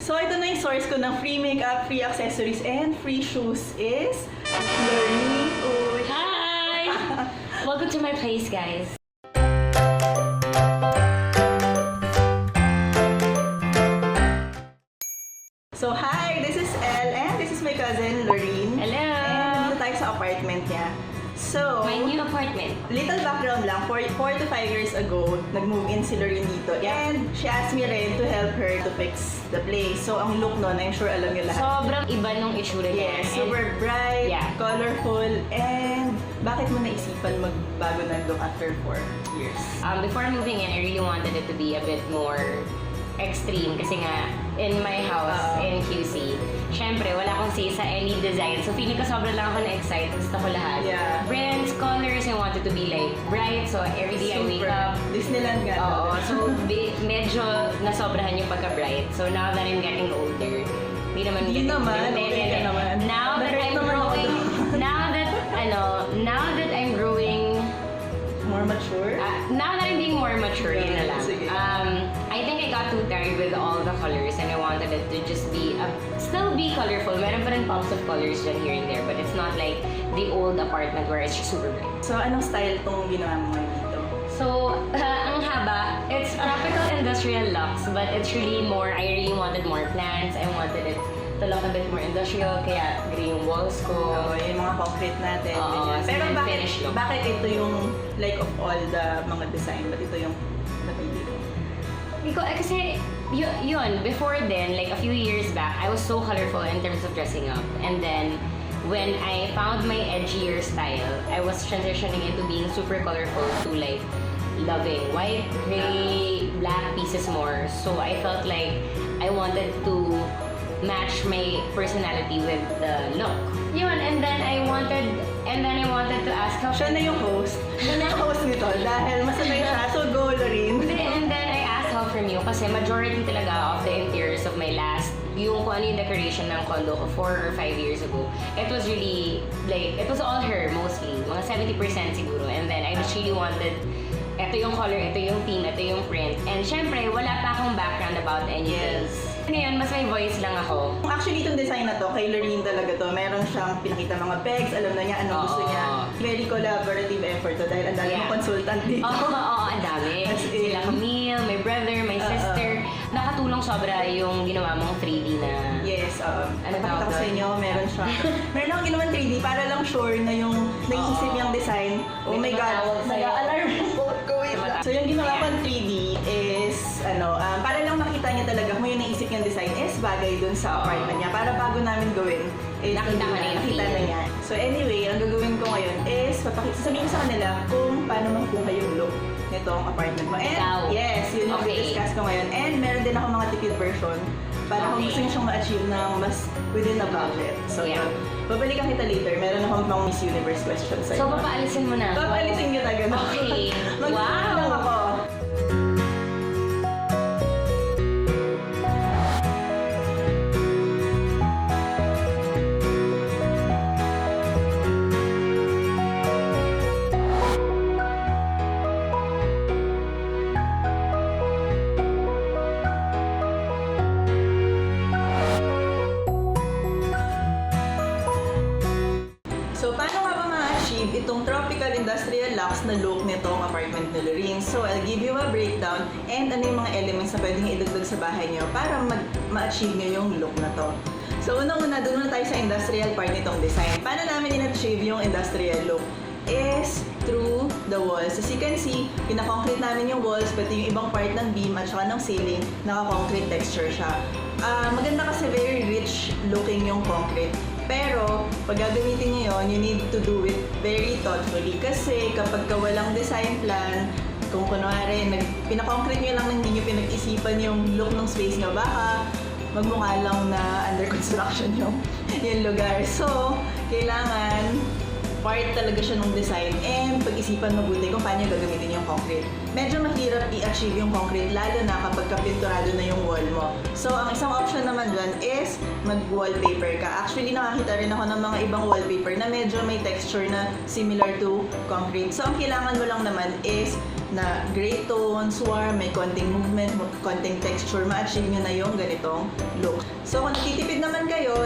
So, ito na yung source ko ng free makeup, free accessories, and free shoes is Learning. Hi! Welcome to my place, guys. So, hi! This is Elle, and this is my cousin, Lorene. Hello! And nandito tayo sa apartment niya. So, My new apartment. little background lang, 4 to 5 years ago, nag-move in si Lorene dito. And she asked me rin to help her to fix the place. So, ang look nun, I'm sure alam niyo lahat. Sobrang iba nung itsura niya. Yes, super bright, Yeah. colorful, and bakit mo naisipan magbago ng look after 4 years? Before moving in, I really wanted it to be a bit more extreme kasi nga in my house in QC, syempre wala akong say sa any design. So feeling ko sobrang lang ako na-excite. Gusto ko lahat. Yeah. Brands, colors, I wanted to be like bright. So every day I wake up. Disneyland nga. Oo. So medyo nasobrahan yung pagka-bright. So now that I'm getting older, hindi naman Hindi naman, okay ka naman. Now that I'm Naman ako growing, doon. now that I'm growing, More mature? now that I'm being more mature, yun na lang. Sige. I think I got too tired with all the colors and I wanted it to just be, still be colorful. Meron pa rin pops of colors dyan here and there, but it's not like the old apartment where it's just super bright. So, anong style tong ginawa mo ngayon dito? So, ang haba, it's tropical industrial lux, but it's really more, I really wanted more plants. I wanted it to look a bit more industrial, kaya green yung walls ko. Oo, yung mga concrete natin. Oo, ganyan. so Pero then bakit, finish look. bakit ito yung, like of all the mga design, ba't ito yung napili ko? Kasi yun, before then, like a few years back, I was so colorful in terms of dressing up. And then, when I found my edgier style, I was transitioning into being super colorful to like loving white, gray, black pieces more. So I felt like I wanted to match my personality with the look. Yun, and then I wanted to ask how Siya na yung host. Siya na yung host nito dahil masanay siya. So, go, Lorene. And then I asked help from you kasi majority talaga of the interiors of my last, yung kung ano yung decoration ng condo ko 4 or 5 years ago, it was really, like, it was all her mostly, mga 70% siguro. And then I just really wanted, ito yung color, ito yung theme, ito yung print. And syempre, wala pa akong background about anything. Yes. Ngayon, mas may voice lang ako. Actually, itong design na to, kay Lorene talaga to. Meron siyang pinakita mga pegs, alam na niya anong gusto Oo. niya. Very collaborative effort to dahil ang dami Yeah. mong consultant dito. Oo, ang dami. As in. Sila Camille, my brother, my sister. Nakatulong sobra yung ginawa mong 3D na... Yes, Ano napakita tawag ko sa doon? inyo, meron akong ginawan 3D para lang sure na yung naiisip yung design. Oh my May God, tumatawag sa'yo. nag-alarm yung phone ko. Wait lang. So yung ginawa kong 3D is, para lang makita niya talaga kung yung naisip niyang design is bagay dun sa apartment niya. Para bago namin gawin, is Nakita ka na yung nakita na feel. niya. So anyway, ang gagawin ko ngayon is, sasabihin ko sa kanila kung paano makuha yung look nitong apartment mo. And Ikaw. yes, yun yung Okay. discuss ko ngayon. And meron din ako mga tipid version para kung Okay. gusto niyo siyang ma-achieve ng mas within a budget. So, Yeah. yun. Babalikan kita later. Meron akong pang Miss Universe question sa'yo. So, papaalisin mo na? Papalisin kita, gano'n. Okay. Mag-isip lang ako. So, paano nga ba ma-achieve itong tropical industrial lux na look nitong apartment ni Lorene? So, I'll give you a breakdown and ano yung mga elements na pwedeng idagdag sa bahay niyo para ma-achieve niyo yung look na to. So, unang-una, doon muna tayo sa industrial part nitong design. Paano namin in-achieve yung industrial look? Is through the walls. As you can see, pina-concrete namin yung walls, pati yung ibang part ng beam at saka ng ceiling, naka-concrete texture siya. Maganda kasi very rich looking yung concrete. Pero, pag gagamitin niyo yun, you need to do it very thoughtfully. Kasi kapag walang design plan, kung kunwari, pinakoncrete niyo lang nang hindi niyo pinag-isipan yung look ng space niyo, baka magmukha lang na under construction yung lugar. So, kailangan part talaga siya ng design and pag-isipan mabuti kung paano gagamitin yung concrete. Medyo mahirap i-achieve yung concrete lalo na kapag kapinturado na yung wall mo. So, ang isang option naman dyan is mag-wallpaper ka. Actually, nakakita rin ako ng mga ibang wallpaper na medyo may texture na similar to concrete. So, ang kailangan mo lang naman is na gray tones, warm, may konting movement, konting texture, ma-achieve nyo na yung ganitong look. So kung titipid naman kayo,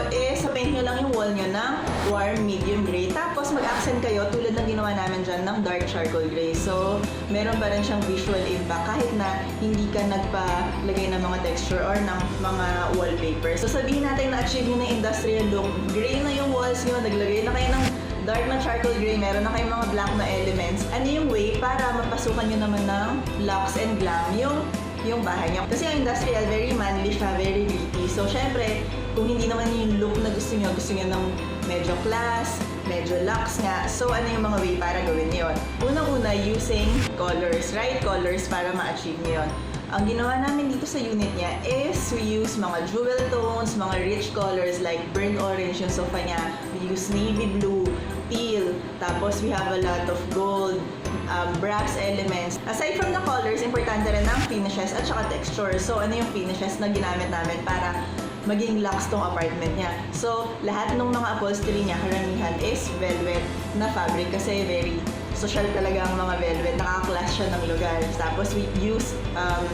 paint nyo lang yung wall nyo ng warm, medium gray. Tapos mag-accent kayo tulad ng ginawa namin dyan ng dark charcoal gray. So meron pa rin siyang visual impact kahit na hindi ka nagpalagay ng mga texture or ng mga wallpaper. So sabihin natin na-achieve nyo na yung industrial look, gray na yung walls nyo, naglagay na kayo ng dark na charcoal gray, meron na kayong mga black na elements. Ano yung way para mapasukan nyo naman ng luxe and glam yung bahay nyo? Kasi yung industrial, very manly siya, very gritty. So, syempre, kung hindi naman yung look na gusto nyo ng medyo class, medyo luxe nga. So, ano yung mga way para gawin yun? Unang-una, using colors, right colors para ma-achieve nyo yun. Ang ginawa namin dito sa unit niya is we use mga jewel tones, mga rich colors like burnt orange yung sofa niya. We use navy blue, teal, tapos we have a lot of gold, brass elements. Aside from the colors, importante rin ang finishes at saka texture. So, ano yung finishes na ginamit namin para maging luxe tong apartment niya. So, lahat ng mga upholstery niya, karamihan is velvet na fabric kasi very social talaga ang mga velvet. Nakaka-class siya ng lugar. Tapos, we use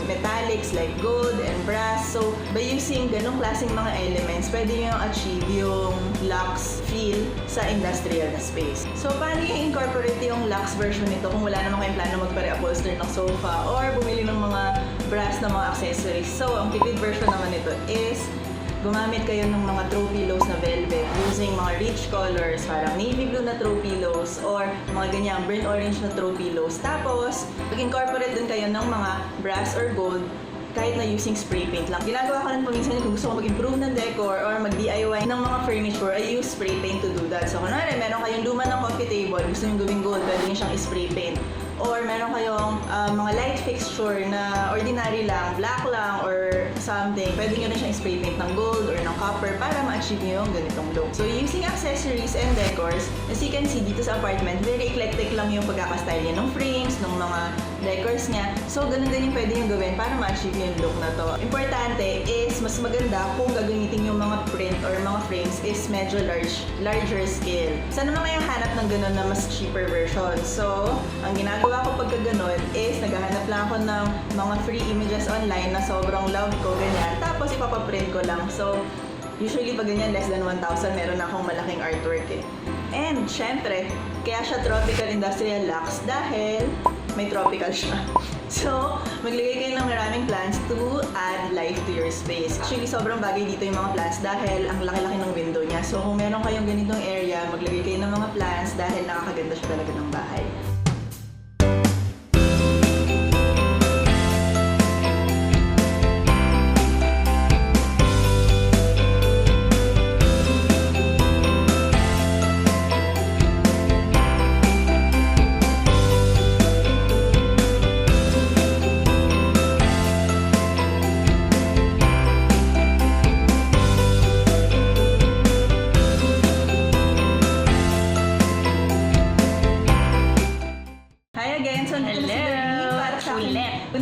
metallics like gold and brass. So, by using ganong klaseng mga elements, pwede nyo achieve yung luxe feel sa industrial na space. So, paano yung incorporate yung luxe version nito kung wala naman kayong plano magpare-upholster ng sofa or bumili ng mga brass na mga accessories? So, ang tipid version naman nito is gumamit kayo ng mga throw pillows na velvet using mga rich colors, parang navy blue na throw pillows or mga ganyang burnt orange na throw pillows. Tapos, mag-incorporate din kayo ng mga brass or gold kahit na using spray paint lang. Ginagawa ko rin paminsan kung gusto ko mag-improve ng decor or mag-DIY ng mga furniture, I use spray paint to do that. So, kunwari, meron kayong luma ng coffee table, gusto nyo gawing gold, pwede nyo siyang spray paint. Or meron kayong mga light fixture na ordinary lang, black lang, or something, pwede nyo rin siyang spray paint ng gold or ng copper para ma-achieve nyo yung ganitong look. So, using accessories and decors, as you can see dito sa apartment, very eclectic lang yung pagkakastyle niya ng frames, ng mga decors niya. So, ganun din yung pwede nyo gawin para ma-achieve yung look na to. Importante is, mas maganda kung gagamitin yung mga print or mga frames is medyo larger scale. Saan naman kayong hanap ng ganun na mas cheaper version? So, ang ginagawa ko pagka ganun is naghahanap lang ako ng mga free images online na sobrang love ko, ganyan. Tapos ipapaprint ko lang. So, usually pag ganyan, less than 1,000, meron na akong malaking artwork eh. And, syempre, kaya siya tropical industrial luxe dahil may tropical siya. So, maglagay kayo ng maraming plants to add life to your space. Actually, sobrang bagay dito yung mga plants dahil ang laki-laki ng window niya. So, kung meron kayong ganitong area, maglagay kayo ng mga plants dahil nakakaganda siya talaga ng bahay.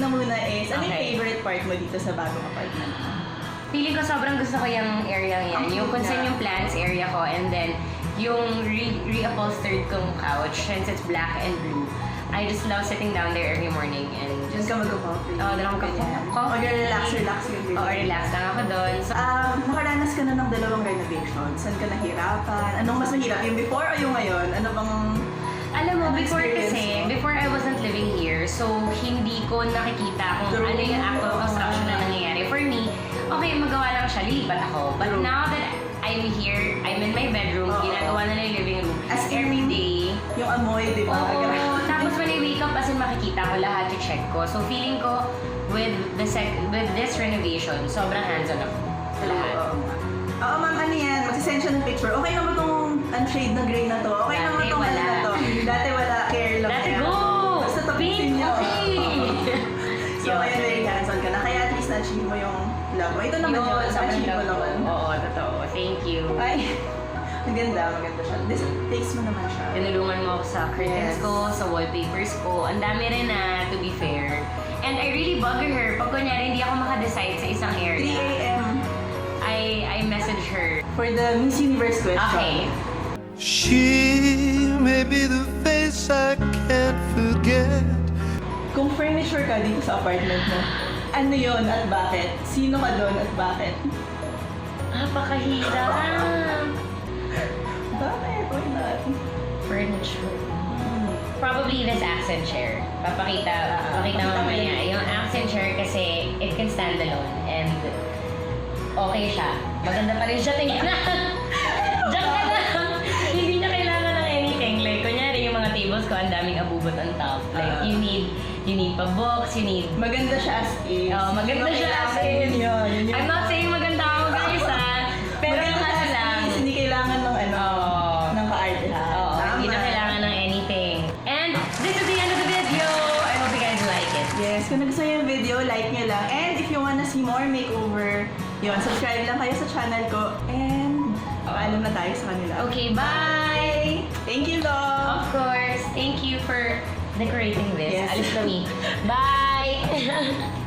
Una is, ano yung favorite part mo dito sa bagong apartment? Feeling ko sobrang gusto ko yung area yan. Yung kung saan yung plants area ko and then yung re-upholstered kong couch since it's black and blue. I just love sitting down there every morning and Diyan ka mag-coffee? Oo, doon ako Or relax yung video? Oo, relax lang ako doon. So, nakaranas ka na ng dalawang renovations. Saan ka nahirapan? Anong mas mahirap? Yung before o yung ngayon? Ano bang... alam mo, before experience mo? before I wasn't living here, so hindi ko nakikita kung ano yung actual construction na nangyayari. For me, okay, magawa lang siya, lilipat ako. But now that I'm here, I'm in my bedroom, ginagawa na yung living room. As every day. Yung amoy, di ba? Oo. Tapos when I wake up, as in makikita ko lahat, check ko. So feeling ko, with this renovation, sobrang hands-on ako sa lahat. Oo, ma'am, ano yan? Magsisend siya ng picture. Okay naman itong shade na gray na to. Okay naman itong ano na to. Dati wala, care lang. Dati yan. go! Basta tapusin niyo. So, ngayon very hands-on ka na. Kaya at least na-achieve mo yung love mo. Ito naman yun. Sa achieve mo naman. Oo, totoo. Thank you. Ay, maganda siya. This takes mo naman siya. Tinulungan mo ako sa curtains ko, sa wallpapers ko. Ang dami rin na, to be fair. And I really bugger her. Pag kunyari, hindi ako makadecide sa isang 3 area. a.m. I message her. for the Miss Universe question. Okay. She may be the face I can't forget. kung furniture ka dito sa apartment mo, ano yon at bakit? Sino ka doon at bakit? Napakahirap. Bakit? Why not? Furniture. Probably this accent chair. Papakita mamaya. Yung accent chair kasi it can stand alone and okay siya. Maganda pa rin siya tingnan. Diyan ka lang. Hindi niya kailangan ng anything. Like, kunyari yung mga tables ko, ang daming abubot on top. Like, you need pa books, you need... Maganda siya as is. Oh, maganda siya as Yun is. yun. I'm not saying maganda ako guys ha. Pero Maganda ano as lang. is, hindi kailangan ng Oo. ng ka-artihan. Oo, hindi na Tama. kailangan ng anything. And this is the end of the video. I hope you guys like it. Yes, kung nagustuhan yung video, like nyo lang. And if you wanna see more makeover, yun, subscribe lang kayo sa channel ko. And paalam na tayo sa kanila. Okay, bye! Thank you, Lo! Of course, thank you for decorating this. Yes. Alis kami. Bye!